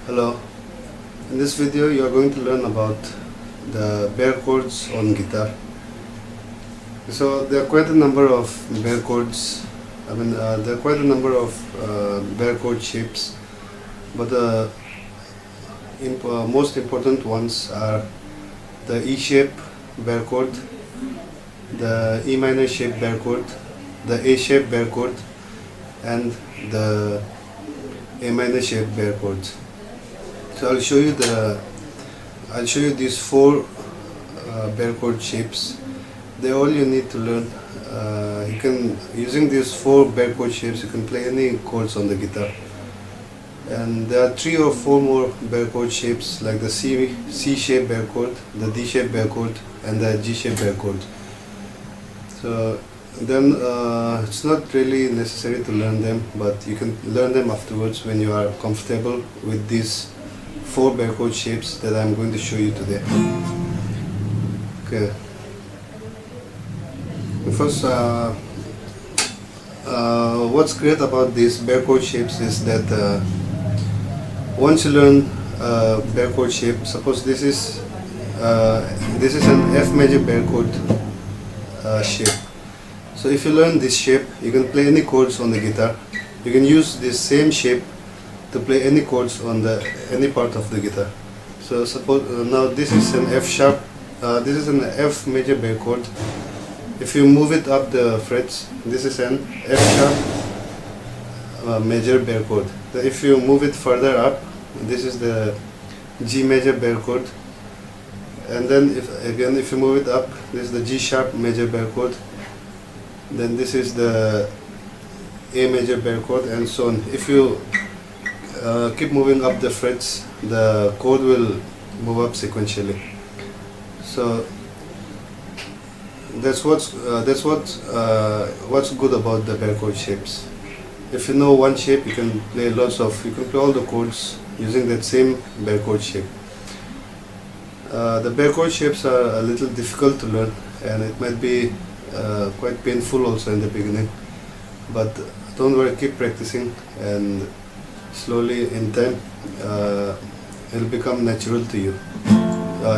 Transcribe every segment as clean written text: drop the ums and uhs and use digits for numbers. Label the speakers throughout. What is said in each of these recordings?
Speaker 1: Hello, in this video you are going to learn about the bare chords on guitar. So there are quite a number of bare chords, there are quite a number of bare chord shapes, but the most important ones are the E shape bare chord, the E minor shape bare chord, the A shape bare chord, and the A minor shape bare chords. So I'll show you these four bare chord shapes. They're all you need to learn. Using these four bare chord shapes, you can play any chords on the guitar. And there are 3 or 4 more bare chord shapes, like the C shape bare chord, the D shape bare chord, and the G shape bare chord. So then it's not really necessary to learn them, but you can learn them afterwards when you are comfortable with these 4 bare chord shapes that I'm going to show you today. Okay. First, what's great about these bare chord shapes is that once you learn bare chord shape, suppose this is an F major bare chord shape. So if you learn this shape, you can play any chords on the guitar. You can use this same shape to play any chords on any part of the guitar. So suppose now this is an F sharp, this is an F major bare chord. If you move it up the frets, this is an F sharp major bare chord. So if you move it further up, this is the G major bare chord. And then if you move it up, this is the G sharp major bare chord. Then this is the A major bare chord, and so on. If you keep moving up the frets, the chord will move up sequentially. So that's what's good about the bare chord shapes. If you know one shape, you can play all the chords using that same bare chord shape. The bare chord shapes are a little difficult to learn, and it might be quite painful also in the beginning, but don't worry, keep practicing, and slowly in time it'll become natural to you.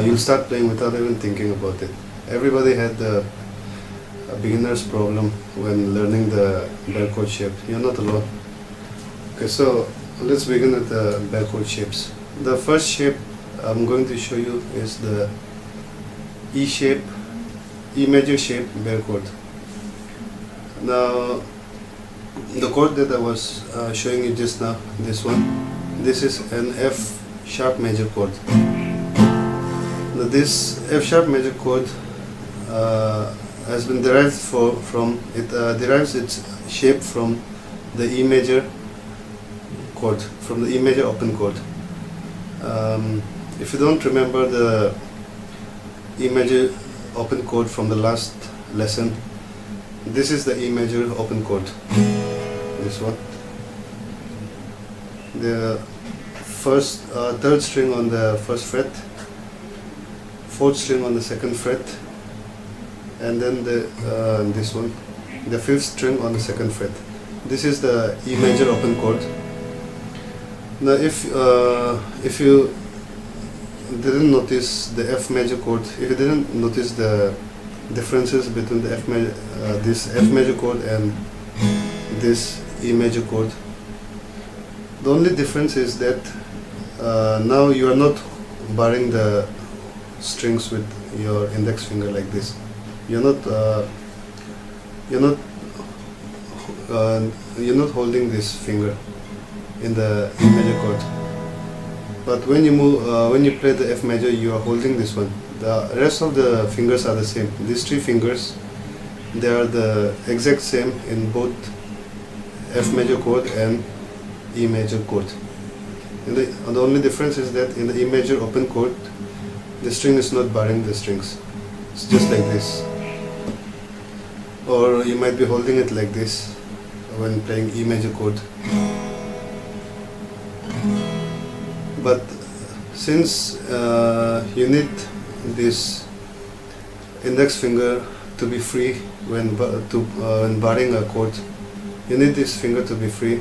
Speaker 1: You'll start playing without even thinking about it. Everybody had the beginner's problem when learning the bare chord shape. You're not alone. Okay, so let's begin with the bare chord shapes. The first shape I'm going to show you is the E major shape bare chord. Now the chord that I was showing you just now, this is an F sharp major chord. Now this F sharp major chord has been derived derives its shape from the E major chord, from the E major open chord. If you don't remember the E major open chord from the last lesson, this is the E major open chord. This one. The third string on the first fret, 4th string on the 2nd fret, and then this one, the 5th string on the 2nd fret. This is the E major open chord. Now if you didn't notice the F major chord, if you didn't notice the differences between the this F major chord and this E major chord, the only difference is that now you are not barring the strings with your index finger like this. You're not holding this finger in the E major chord. But when you play the F major, you are holding this one. The rest of the fingers are the same. These 3 fingers, they are the exact same in both F major chord and E major chord. And the only difference is that in the E major open chord, the string is not barring the strings. It's just like this. Or you might be holding it like this when playing E major chord. But since you need this index finger to be free when barring a chord, you need this finger to be free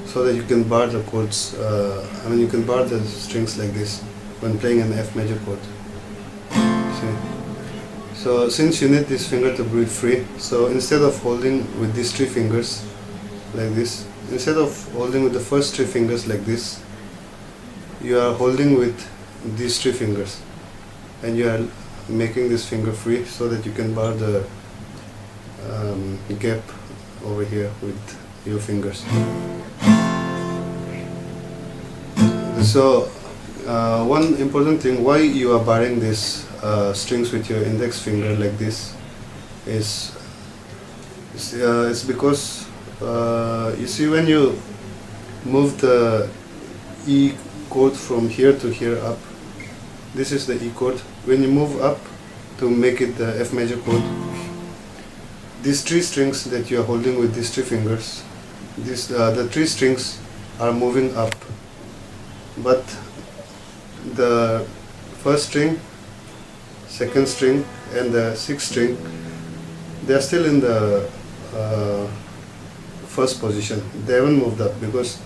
Speaker 1: so that you can bar the chords. You can bar the strings like this when playing an F major chord. See? So since you need this finger to be free, so instead of holding with these 3 fingers like this, instead of holding with the first 3 fingers like this, you are holding with these 3 fingers, and you are making this finger free so that you can bar the gap over here with your fingers. So one important thing why you are barring these strings with your index finger like this is it's because you see, when you move the E chord from here to here up, this is the E chord. When you move up to make it the F major chord, these 3 strings that you are holding with these 3 fingers, the 3 strings are moving up, but the first string, second string, and the 6th string, they are still in the first position. They haven't moved up because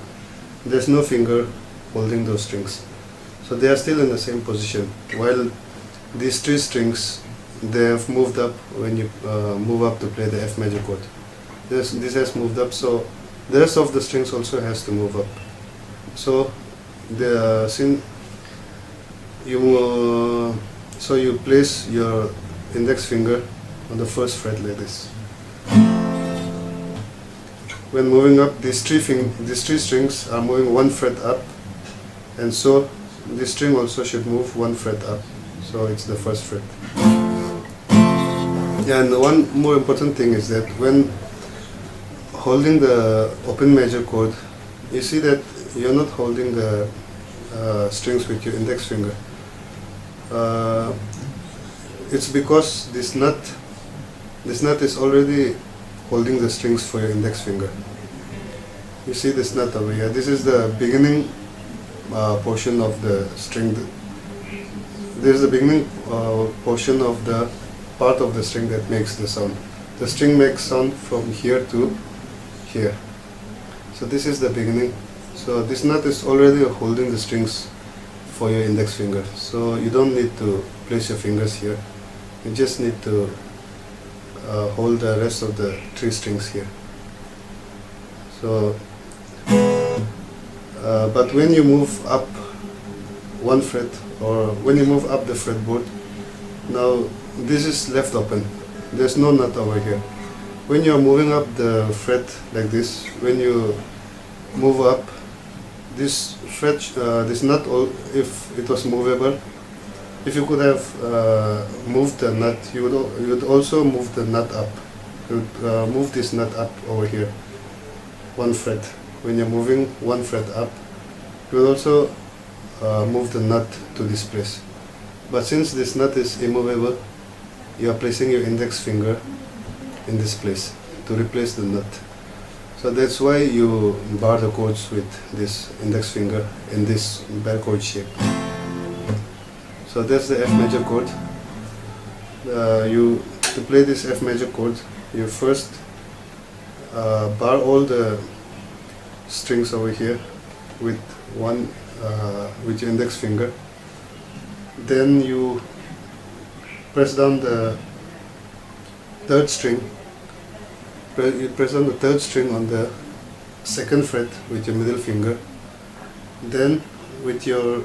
Speaker 1: there's no finger holding those strings, so they are still in the same position, while these 3 strings, they have moved up when you move up to play the F major chord. This has moved up, so the rest of the strings also has to move up. So you place your index finger on the first fret like this. When moving up, these 3 strings are moving 1 fret up, and so this string also should move 1 fret up. So it's the first fret. And one more important thing is that when holding the open major chord, you see that you're not holding the strings with your index finger. It's because this nut is already holding the strings for your index finger. You see this nut over here. This is the beginning portion of the string. This is the beginning portion of the part of the string that makes the sound. The string makes sound from here to here. So this is the beginning. So this nut is already holding the strings for your index finger. So you don't need to place your fingers here. You just need to hold the rest of the 3 strings here. So, but when you move up 1 fret, or when you move up the fretboard, now this is left open. There's no nut over here. When you are moving up the fret like this, when you move up this fret, this nut, if it was movable, if you could have moved the nut, you would also move the nut up. You would move this nut up over here 1 fret. When you're moving 1 fret up, you will also move the nut to this place. But since this nut is immovable, you are placing your index finger in this place to replace the nut. So that's why you bar the chords with this index finger in this barre chord shape. So that's the F major chord. To play this F major chord, you first bar all the strings over here with with your index finger. Then you press down the 3rd string. You press down the 3rd string on the 2nd fret with your middle finger. Then with your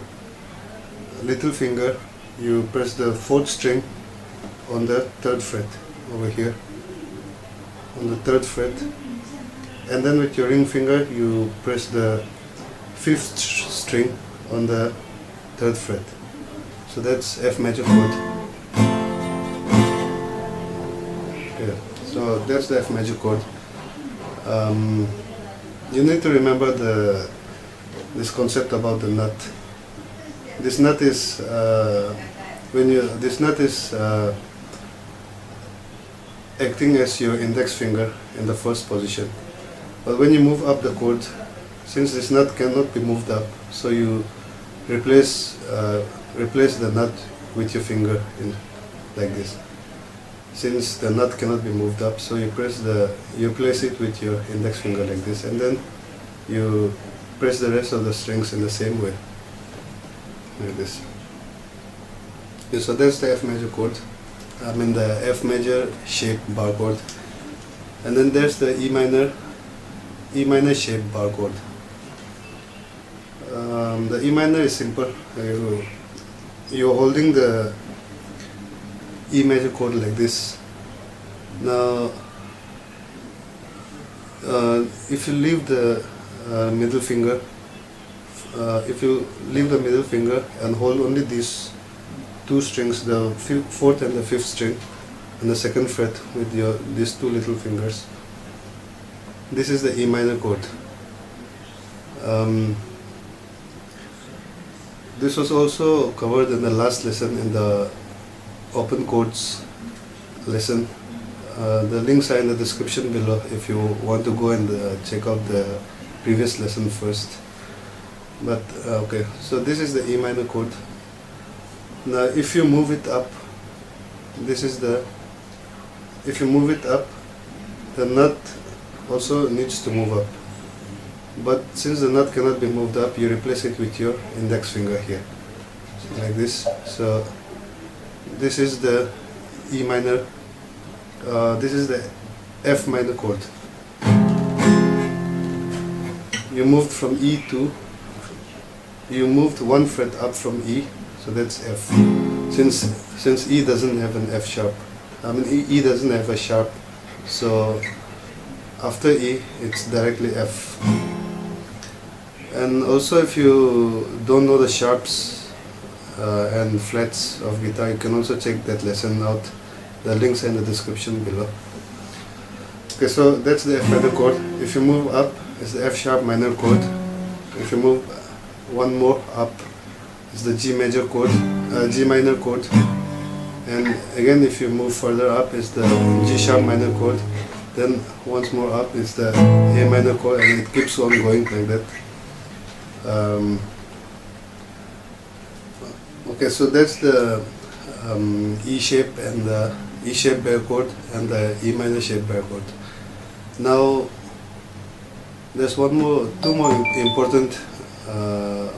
Speaker 1: little finger, you press the 4th string on the 3rd fret over here, on the 3rd fret. And then with your ring finger, you press the 5th string on the 3rd fret. So that's F major chord. Yeah. So that's the F major chord. You need to remember this concept about the nut. This nut is acting as your index finger in the first position. But when you move up the chord, since this nut cannot be moved up, so you replace the nut with your finger like this. Since the nut cannot be moved up, so you place it with your index finger like this, and then you press the rest of the strings in the same way, like this. Okay, so that's the F major chord, the F major shape bar chord, and then there's the E minor shape bar chord. The E minor is simple. You're holding the E major chord like this. Now, if you leave the middle finger, and hold only these two strings, the fourth and the fifth string, and the second fret with these two little fingers, this is the E minor chord. This was also covered in the last lesson, in the open chords lesson. The links are in the description below if you want to go and check out the previous lesson first. But okay, so this is the E minor chord. Now if you move it up, if you move it up, the nut also needs to move up. But since the nut cannot be moved up, you replace it with your index finger here, like this. So this is the E minor, this is the F minor chord. You moved from E to, you moved one fret up from E, so that's F. Since E doesn't have an F sharp, E doesn't have a sharp, so after E it's directly F. And also, if you don't know the sharps and flats of guitar, you can also check that lesson out. The links are in the description below. Okay, so that's the F minor chord. If you move up, it's the F sharp minor chord. If you move one more up, it's the G major chord, G minor chord. And again, if you move further up, it's the G sharp minor chord. Then once more up, it's the A minor chord, and it keeps on going like that. Okay, so that's the E shape and the E shape bar chord and the E minor shape bar chord. Now there's two more important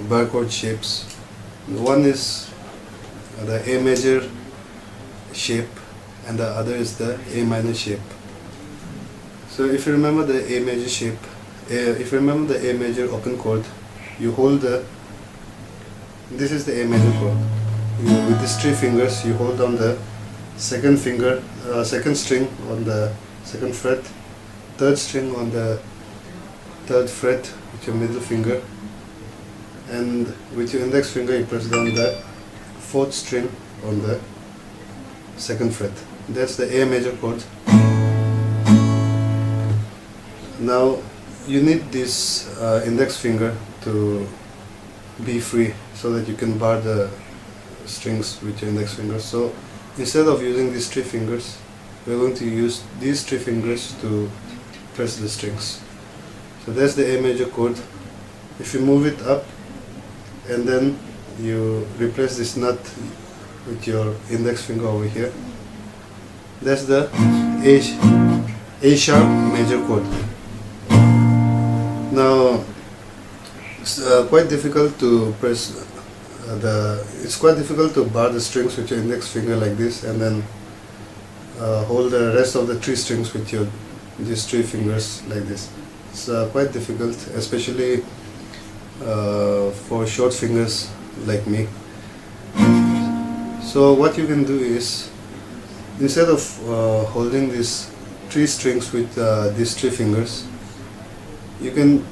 Speaker 1: bar chord shapes. One is the A major shape and the other is the A minor shape. So if you remember the A major shape, if you remember the A major open chord, you hold this is the A major chord. With these three fingers, you hold on the second string on the second fret, third string on the third fret with your middle finger, and with your index finger you press down the fourth string on the second fret. That's the A major chord. Now you need this index finger to be free so that you can bar the strings with your index finger. So instead of using these three fingers, we're going to use these three fingers to press the strings. So that's the A major chord. If you move it up and then you replace this nut with your index finger over here, that's the A sharp major chord. Now it's quite difficult to press it's quite difficult to bar the strings with your index finger like this and then hold the rest of the three strings with these three fingers like this. It's quite difficult, especially for short fingers like me. So what you can do is, instead of holding these three strings with these three fingers, you can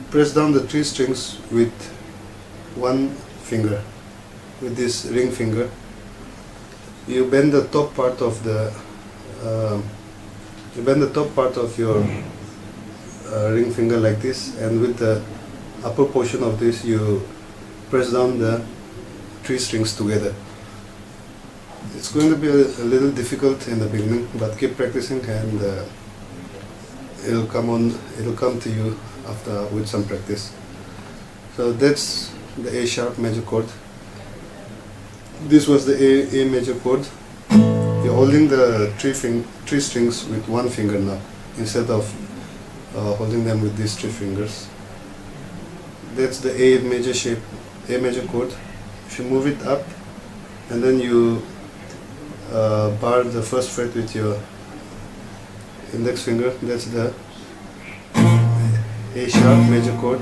Speaker 1: press down the three strings with one finger, with this ring finger. You bend the top part of your ring finger like this, and with the upper portion of this you press down the three strings together. It's going to be a little difficult in the beginning, but keep practicing and it'll come to you after with some practice. So that's the A sharp major chord. This was the A major chord. You're holding the three strings with one finger now, instead of holding them with these 3 fingers. That's the A major shape, A major chord. If you move it up and then you bar the first fret with your index finger, that's the A sharp major chord.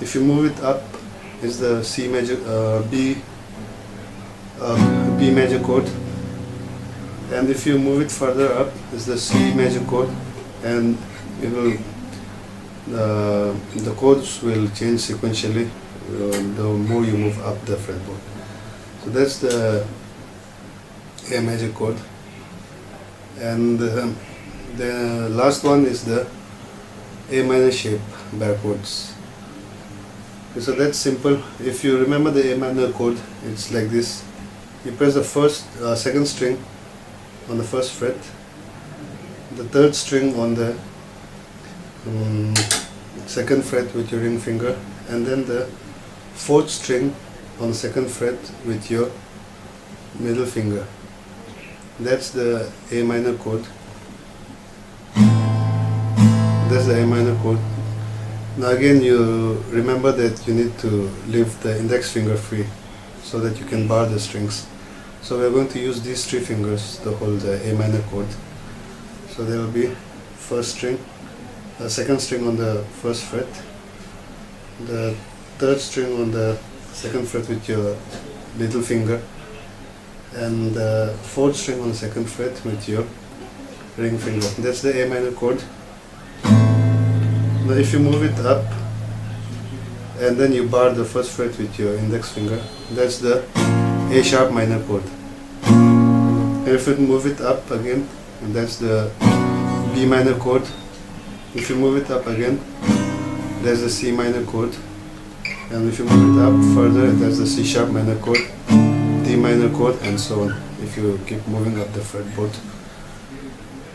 Speaker 1: If you move it up, is the C major, B major chord, and if you move it further up, is the C major chord, and it will the chords will change sequentially the more you move up the fretboard. So that's the A major chord, and the last one is the A minor shape barre chords. Okay, so that's simple. If you remember the A minor chord, it's like this. You press the second string on the first fret, the third string on the second fret with your ring finger, and then the fourth string on the second fret with your middle finger. That's the A minor chord. That's the A minor chord. Now again, you remember that you need to leave the index finger free so that you can bar the strings. So we are going to use these 3 fingers to hold the A minor chord. So there will be first string, the second string on the first fret, the third string on the second fret with your little finger, and the fourth string on the second fret with your ring finger. That's the A minor chord. Now if you move it up and then you bar the first fret with your index finger, that's the A sharp minor chord. And if you move it up again, that's the B minor chord. If you move it up again, there's the C minor chord. And if you move it up further, there's the C sharp minor chord, D minor chord, and so on, if you keep moving up the fretboard.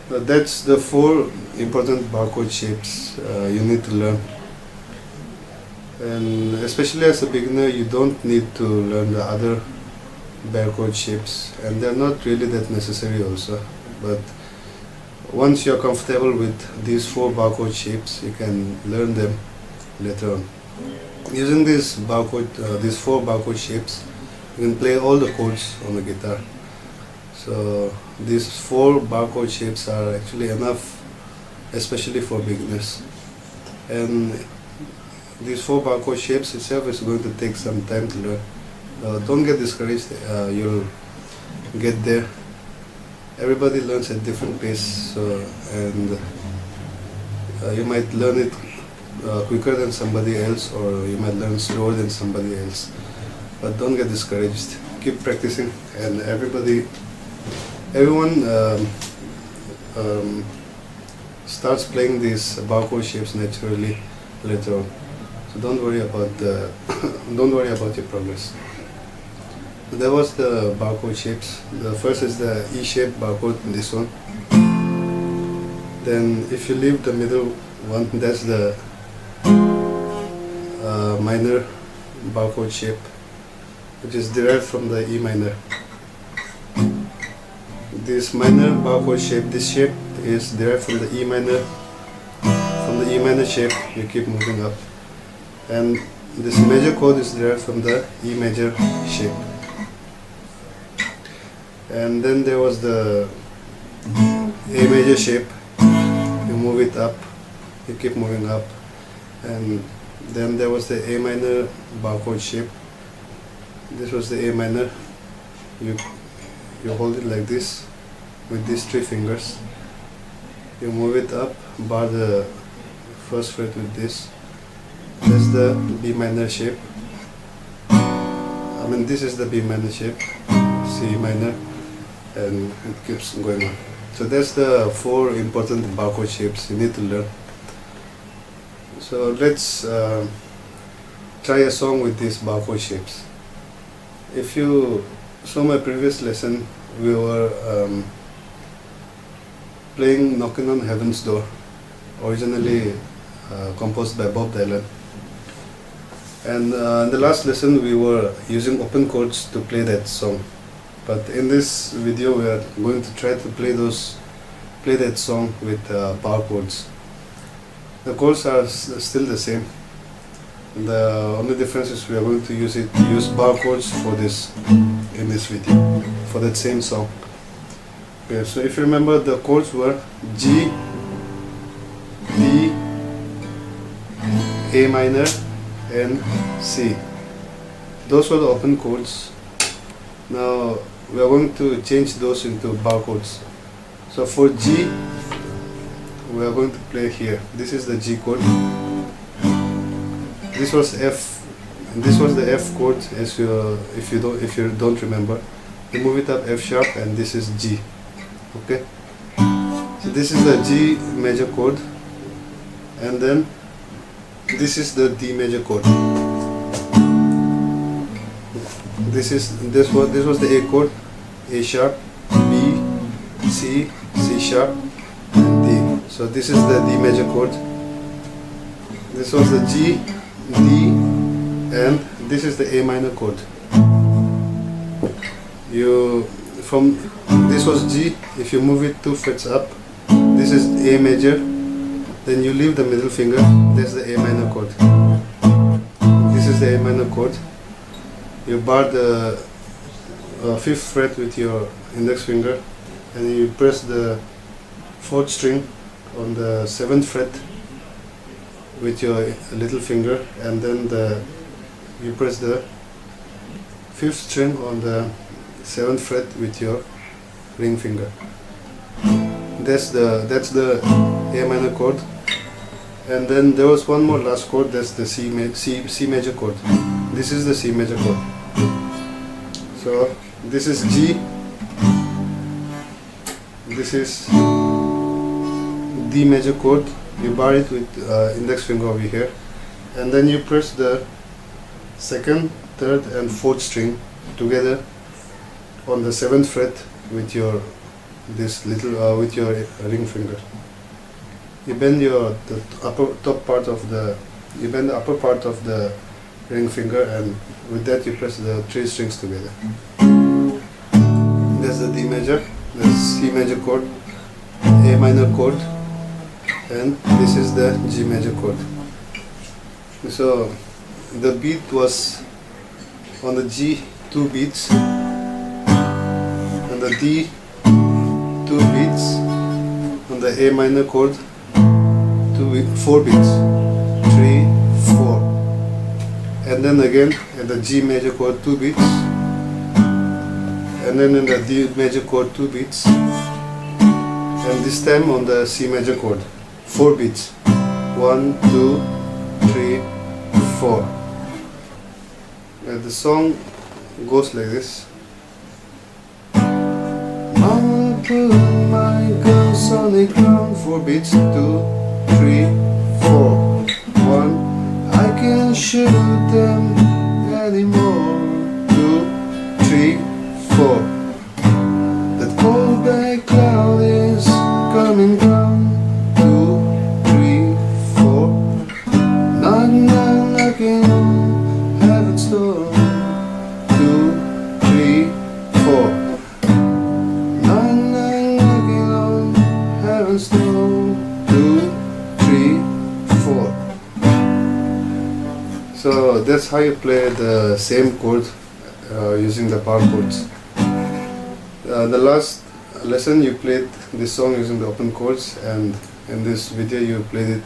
Speaker 1: That's the 4 important barre chord shapes you need to learn. And especially as a beginner, you don't need to learn the other barre chord shapes, and they're not really that necessary also. But once you're comfortable with these 4 barre chord shapes, you can learn them later on. Using these 4 barre chord shapes, you can play all the chords on the guitar. So these 4 barre chord shapes are actually enough, especially for beginners. And these 4 barre chord shapes itself is going to take some time to learn. Don't get discouraged, you'll get there. Everybody learns at different pace, and you might learn it quicker than somebody else, or you might learn slower than somebody else. But don't get discouraged. Keep practicing, and everyone starts playing these barre chord shapes naturally later on. So don't worry about your progress. So that was the barre chord shapes. The first is the E shape barre chord, this one. Then if you leave the middle one, that's the minor barre chord shape, which is derived from the E minor. This minor barre chord shape, this shape is derived from the E minor. From the E minor shape, you keep moving up, and this major chord is derived from the E major shape. And then there was the A major shape. You move it up, you keep moving up, and then there was the A minor barre chord shape. This was the A minor. You hold it like this with these 3 fingers. You move it up, bar the first fret with this. That's the B minor shape. This is the B minor shape, C minor, and it keeps going on. So that's the 4 important barre chord shapes you need to learn. So let's try a song with these barre chord shapes. If you saw my previous lesson, we were playing Knockin' on Heaven's Door, originally composed by Bob Dylan. And in the last lesson we were using open chords to play that song. But in this video we are going to try to play that song with bar chords. The chords are still the same. The only difference is we are going to use bar chords for this in this video for that same song. Okay, so if you remember, the chords were G, D, A minor and C. Those were the open chords. Now we are going to change those into bar chords. So for G, we are going to play here. This is the G chord. This was F. This was the F chord. As if you don't remember, you move it up F sharp, and this is G. Okay. So this is the G major chord, and then this is the D major chord. This was the A chord, A sharp, B, C, C sharp, and D. So this is the D major chord. This was the G, D, and this is the A minor chord. This was G. If you move it 2 frets up, this is A major. Then you leave the middle finger. That's the A minor chord. This is the A minor chord. You bar the 5th fret with your index finger, and you press the 4th string on the 7th fret with your little finger, and then you press the 5th string on the 7th fret with your ring finger. That's the A minor chord. And then there was one more last chord. That's the C major chord. This is the C major chord. So this is G. This is D major chord. You bar it with index finger over here, and then you press the 2nd, 3rd and 4th string together on the 7th fret with your with your ring finger. You bend the upper part of the ring finger, and with that you press the 3 strings together. There's the D major, the C major chord, A minor chord, and this is the G major chord. So the beat was on the G 2 beats, on the D 2 beats, on the A minor chord 4 beats, 3, 4, and then again at the G major chord 2 beats, and then in the D major chord 2 beats, and this time on the C major chord 4 beats, 1, 2, 3, 4. And the song goes like this. I'll put my guns on the ground, 4 beats, 2, 3, 4, 1. I can't shoot them anymore, 2, 3, 4. That cold black cloud is coming down, 2, 3, 4. Knock, knock, knocking on heaven's door, 2, 3, 4. Knock, knock, knocking on heaven's door, 2, 3, 4. So that's how you play the same chord using the bar chords. The last lesson you played this song using the open chords, and in this video you played it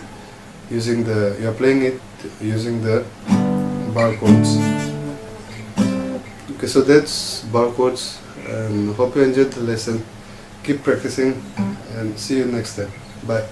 Speaker 1: using you're playing it using the bar chords. Okay, so that's bar chords, and hope you enjoyed the lesson. Keep practicing, and see you next time. Bye.